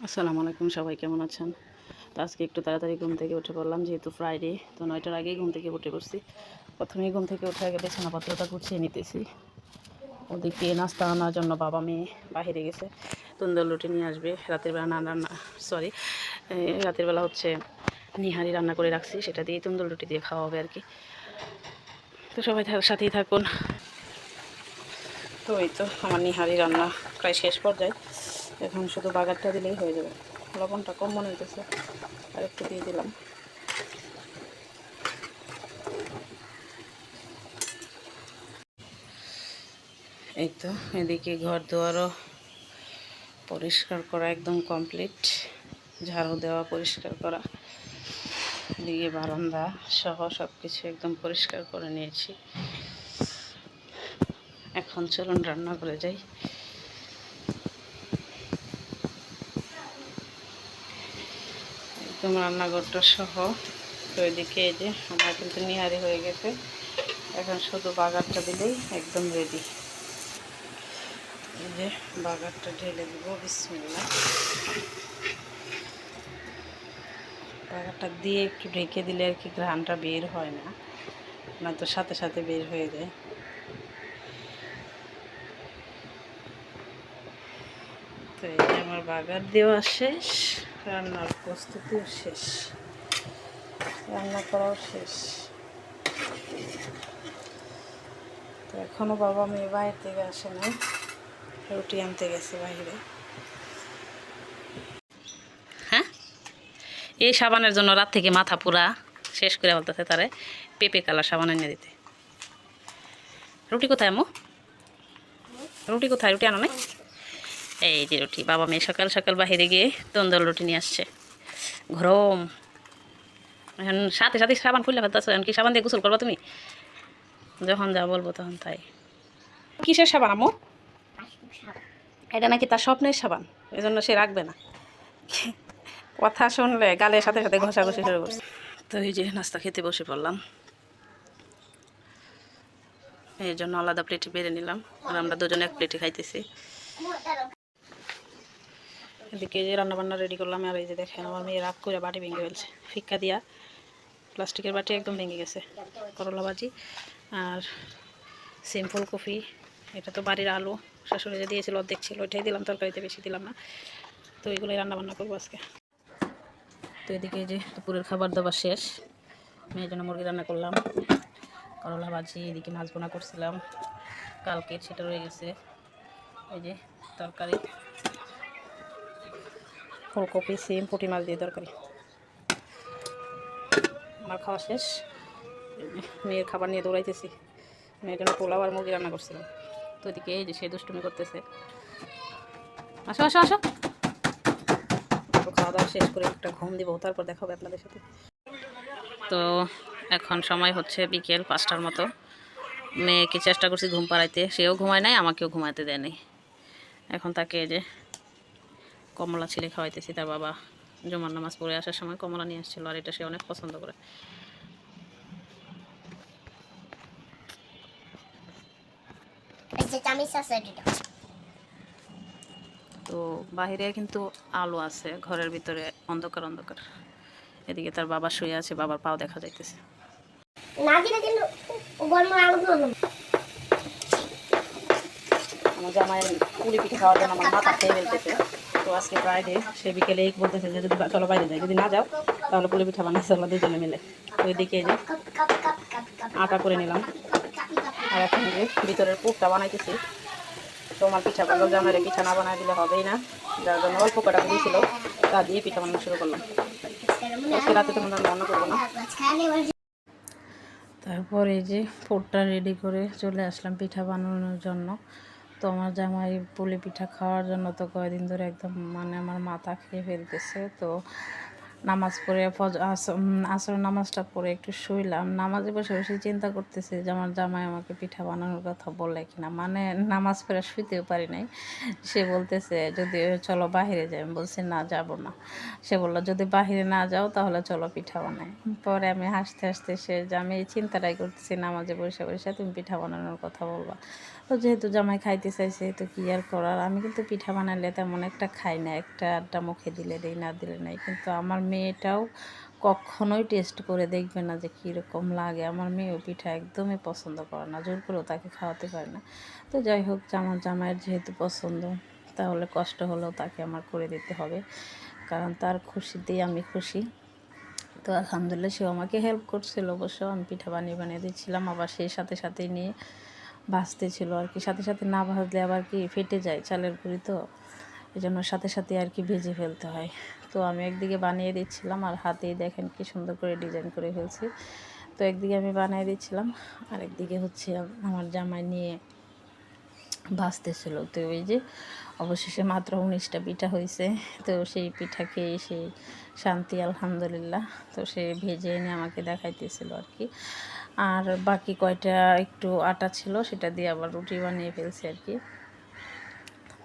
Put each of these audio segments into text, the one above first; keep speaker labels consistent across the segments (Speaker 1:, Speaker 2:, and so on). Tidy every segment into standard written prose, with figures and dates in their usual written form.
Speaker 1: আসসালামু আলাইকুম, সবাই কেমন আছেন? তো আজকে একটু তাড়াতাড়ি ঘুম থেকে উঠে পড়লাম, যেহেতু ফ্রাইডে। তো 9টার আগেই ঘুম থেকে উঠে পড়ছি। প্রথমেই ঘুম থেকে উঠে আগে বিছানাপত্রটা গুছিয়ে নিতেছি। ওদিকে নাস্তা আনার জন্য বাবা মেয়ে বাহিরে গেছে। তন্দুর রুটি নিয়ে আসবে। রাতের বেলা রাতের বেলা হচ্ছে নিহারি রান্না করে রাখছি, সেটা দিয়ে তন্দুর রুটি দিয়ে খাওয়া হবে আর কি। তো সবাই সাথেই থাকুন। তো এই তো আমার নিহারি রান্না প্রায় শেষ পর্যায়ে। এখন শুধু বাগারটা দিলেই হয়ে যাবে। লবণটা কম মনে হইতেছে, আর একটু দিয়ে দিলাম। এই তো এদিকে ঘর দুয়ারও পরিষ্কার করা একদম কমপ্লিট, ঝাড়ু দেওয়া, পরিষ্কার করা। এদিকে বারান্দা সহ সব কিছু একদম পরিষ্কার করে নিয়েছি। এখন চলুন রান্না করে যাই। একদম রান্নাঘরটা সহ। তো এদিকে এই যে আমার কিন্তু নিহারি হয়ে গেছে, এখন শুধু বাগারটা দিলেই একদম রেডি। এই যে বাগারটা ঢেলে দিব, বিসমিল্লাহ। বাগারটা দিয়ে একটু ঢেকে দিলে আর কি ঘ্রাণটা বের হয় না, নয়তো সাথে সাথে বের হয়ে যায়। তো এই যে আমার বাগার দেওয়া শেষ, রান্নার প্রস্তুতিও শেষ, রান্না করাও শেষ। তো এখনও বাবা মেয়ে বাইরে থেকে আসে নাই, রুটি আনতে গেছে বাইরে। হ্যাঁ, এই সাবানের জন্য রাত থেকে মাথা পুরা শেষ করে বলতেছে তারে পেঁপে কালার সাবান এনে দিতে। রুটি কোথায় আম্মু? রুটি কোথায়? রুটি আনো নাই? এই যে রুটি, বাবা মেয়ে সকাল সকাল বাহিরে গিয়ে তন্দুর রুটি নিয়ে আসছে। গরম। এখন সাথে সাথে সাবান খুললে ফেলতেছো, এখন কি সাবান দিয়ে গোসল করবা তুমি? যখন যা বলবো তখন তাই। কিসের সাবান আম্মু? এটা নাকি তার স্বপ্নের সাবান, এই জন্য সে রাখবে না। কথা শুনলে গালের সাথে সাথে ঘষাঘষি শুরু করছে। তো এই যে নাস্তা খেতে বসে পড়লাম, এই জন্য আলাদা প্লেটে বেড়ে নিলাম, আর আমরা দুজনে এক প্লেটে খাইতেছি। এদিকে যে রান্নাবান্না রেডি করলাম, আর এই যে দেখেন আমার মেয়ে রাগ করে বাটি ভেঙে ফেলছে, ফিক্কা দিয়া প্লাস্টিকের বাটি একদম ভেঙে গেছে। করলা ভাজি আর সিম্পল কফি, এটা তো বাড়ির আলু শাশুড়ি যে দিয়েছিল অর্ধেক ছিল, ওইটাই দিলাম, তরকারিতে বেশি দিলাম না। তো এগুলোই রান্নাবান্না করবো আজকে। তো এদিকে যে দুপুরের খাবার দাবার শেষ, মেয়ের জন্য মুরগি রান্না করলাম, করলা ভাজি, এদিকে মাছ বোনা করছিলাম কালকে, সেটা রয়ে গেছে। এই যে তরকারি, ফুলকপি, সিম, পুঁটি মাছ দিয়ে তরকারি। আমার খাওয়া শেষ, মেয়ের খাবার নিয়ে দৌড়াইতেছি। মেয়ের জন্য পোলাও আর মুরগি রান্না করছিলাম। তো এদিকে এই যে সে দুষ্টুমি করতেছে। আসো আসো আসো, তো খাওয়া দাওয়া শেষ করে একটা ঘুম দিব, তারপর দেখা হবে আপনাদের সাথে। তো এখন সময় হচ্ছে বিকেল 5টার মতো। মেয়েকে চেষ্টা করছি ঘুম পাড়াইতে, সেও ঘুমায় নাই, আমাকেও ঘুমাইতে দেয় নাই। এখন তাকে এই যে কমলা ছিলে খাওয়াইতেছি। তার বাবা জুমার নামাজ পড়ে আসার সময় কমলা নিয়ে আসছিল, আর এটা সে অনেক পছন্দ করে। তো বাহিরে কিন্তু আলো আছে, ঘরের ভিতরে অন্ধকার অন্ধকার। এদিকে তার বাবা শুয়ে আছে, বাবার পাও দেখা যাইতেছে। আমার জামাই পুরি পিঠে খাওয়ার জন্য আমার মাথা খেয়ে ফেলতেছে। তো আজকে ফ্রাইডে, সে বিকেলে বলতেছে যে যদি চলো বাইরে যাই, যদি না যাও তাহলে পুরি পিঠা বানাইছে আমরা দুজনে মিলে। তো এদিকে যে আটা করে নিলাম, আর এখন যে ভিতরের পুরটা বানাইতেছি। তোমার পিঠা বানালো, জামাইরে পিঠা না বানাই দিলে হবেই না, যার জন্য অল্প কটা দিয়েছিল তা দিয়ে পিঠা বানানো শুরু করলাম। আজকে রাতে তো রান্না করবো না। তারপর এই যে পুরটা রেডি করে চলে আসলাম পিঠা বানানোর জন্য। তো আমার জামাই পুলি পিঠা খাওয়ার জন্য তো কয়েকদিন ধরে একদম মানে আমার মাথা খেয়ে ফেলতেছে। তো নামাজ পড়ে আসর নামাজটা পড়ে একটু শুইলাম, নামাজে বসে বসে চিন্তা করতেছি যে আমার জামাই আমাকে পিঠা বানানোর কথা বলে কিনা, মানে নামাজ পড়ে শুইতেও পারি নাই। সে বলতেছে যদি চলো বাহিরে যাই, আমি বলছি না যাব না। সে বললো যদি বাহিরে না যাও তাহলে চলো পিঠা বানাই। পরে আমি হাসতে হাসতে, সে যে আমি এই চিন্তাটাই করতেছি নামাজে বসে বসে তুমি পিঠা বানানোর কথা বলবা। তো যেহেতু জামাই খাইতে চাইছে তো কী আর করার। আমি কিন্তু পিঠা বানালে তেমন একটা খাই না, একটা আধটা মুখে দিলে দেই, না দিলে নাই। কিন্তু আমার মেয়েটাও কখনোই টেস্ট করে দেখবে না যে কীরকম লাগে। আমার মেয়েও পিঠা একদমই পছন্দ করে না, জোর করেও তাকে খাওয়াতে পারে না। তো যাই হোক, আমার জামাইয়ের যেহেতু পছন্দ, তাহলে কষ্ট হলেও তাকে আমার করে দিতে হবে, কারণ তার খুশিতেই আমি খুশি। তো আলহামদুলিল্লাহ সেও আমাকে হেল্প করছিল, অবশ্য আমি পিঠা বানিয়ে বানিয়ে দিচ্ছিলাম, আবার সেই সাথে সাথেই নিয়ে ভাজতেছিল আর কি। সাথে সাথে না ভাজলে আবার কি ফেটে যায়, চালের গুঁড়ি তো, এই জন্য সাথে সাথে আর কি ভেজে ফেলতে হয়। তো আমি একদিকে বানিয়ে দিচ্ছিলাম আর হাতেই দেখেন কি সুন্দর করে ডিজাইন করে ফেলছি। তো একদিকে আমি বানিয়ে দিচ্ছিলাম আর একদিকে হচ্ছে আমার জামাই নিয়ে ভাজতেছিল। তো ওই যে অবশেষে মাত্র 19টা পিঠা হয়েছে। তো সেই পিঠা খেয়ে সেই শান্তি আলহামদুলিল্লাহ। তো সে ভেজে এনে আমাকে দেখাইতেছিল আর কি। আর বাকি কয়টা একটু আটা ছিল, সেটা দিয়ে আবার রুটি বানিয়ে ফেলছি আর কি।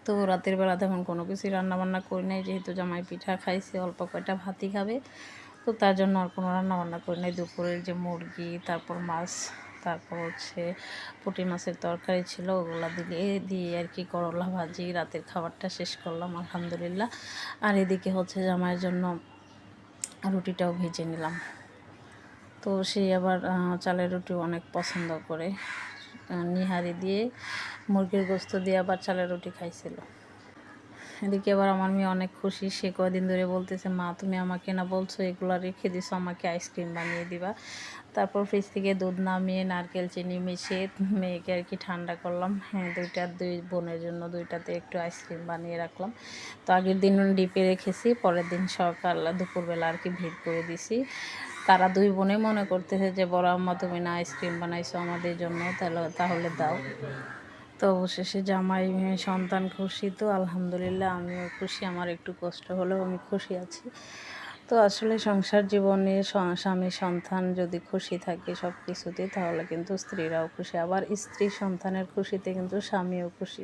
Speaker 1: তো রাতের বেলা তেমন কোনো কিছুই রান্নাবান্না করি নাই, যেহেতু জামাই পিঠা খাইছে, অল্প কয়টা ভাতই খাবে। তো তার জন্য আর কোনো রান্নাবান্না করি নাই। দুপুরের যে মুরগি, তারপর মাছ, তারপর হচ্ছে পুঁটি মাছের তরকারি ছিল, ওগুলা দিয়ে আর কি করলা ভাজি রাতের খাবারটা শেষ করলাম আলহামদুলিল্লাহ। আর এদিকে হচ্ছে জামাইয়ের জন্য রুটিটাও ভেজে নিলাম। তো সে আবার চালের রুটি অনেক পছন্দ করে, নিহারি দিয়ে মুরগির গোস্ত দিয়ে আবার চালের রুটি খাইছিল। এদিকে আবার আমার মেয়ে অনেক খুশি, সে কদিন ধরে বলতেছে, মা তুমি আমাকে না বলছো এগুলো রেখে দিছো, আমাকে আইসক্রিম বানিয়ে দিবা। তারপর ফ্রিজ থেকে দুধ নামিয়ে নারকেল চিনি মিশিয়ে মেয়েকে আর কি ঠান্ডা করলাম। হ্যাঁ, দুই বোনের জন্য দুইটাতে একটু আইসক্রিম বানিয়ে রাখলাম। তো আগের দিন ডিপে রেখেছি, পরের দিন দুপুরবেলা আর কি ভিড় করে দিছি। তারা দুই বোনে মনে করতেছে যে বড় আম্মা তুমি না আইসক্রিম বানাইছো আমাদের জন্য, তাহলে দাও। তো অবশেষে জামাই সন্তান খুশি, তো আলহামদুলিল্লাহ আমিও খুশি। আমার একটু কষ্ট হলেও আমি খুশি আছি। তো আসলে সংসার জীবনে স্বামী সন্তান যদি খুশি থাকে সব কিছুতে, তাহলে কিন্তু স্ত্রীরাও খুশি, আবার স্ত্রী সন্তানের খুশিতে কিন্তু স্বামীও খুশি।